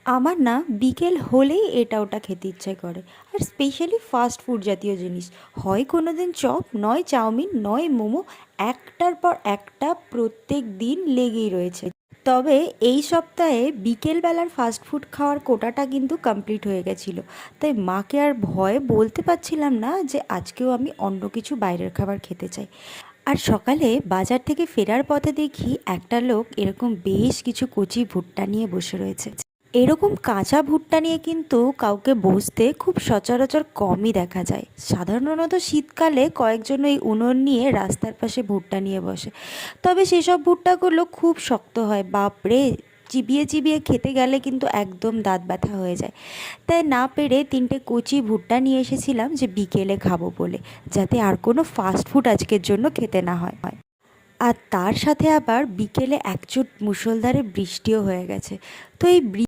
আমার না বিকেল হলেই এটা ওটা খেতে ইচ্ছে করে। আর স্পেশালি ফাস্ট ফুড জাতীয় জিনিস, হয় কোনো দিন চপ, নয় চাউমিন, নয় মোমো, একটার পর একটা প্রত্যেক দিন লেগেই রয়েছে। তবে এই সপ্তাহে বিকেলবেলার ফাস্ট ফুড খাওয়ার কোটাটা কিন্তু কমপ্লিট হয়ে গেছিলো। তাই মাকে আর ভয়ে বলতে পারছিলাম না যে আজকেও আমি অন্য কিছু বাইরের খাবার খেতে চাই। আর সকালে বাজার থেকে ফেরার পথে দেখি একটা লোক এরকম বেশ কিছু কচি ভুট্টা নিয়ে বসে রয়েছে। এরকম কাঁচা ভুট্টা নিয়ে কিন্তু কাউকে বসতে খুব সচরাচর কমই দেখা যায়। সাধারণত শীতকালে কয়েকজন এই উনুন নিয়ে রাস্তার পাশে ভুট্টা নিয়ে বসে। তবে সেসব ভুট্টাগুলো খুব শক্ত হয়, বাপরে! চিবিয়ে চিবিয়ে খেতে গেলে কিন্তু একদম দাঁত ব্যথা হয়ে যায়। তাই না পেরে তিনটে কচি ভুট্টা নিয়ে এসেছিলাম যে বিকেলে খাবো বলে, যাতে আর কোনো ফাস্ট ফুড আজকের জন্য খেতে না হয়। আর তার সাথে আবার বিকেলে একচুট মুষলধারে বৃষ্টিও হয়ে গেছে। তো এই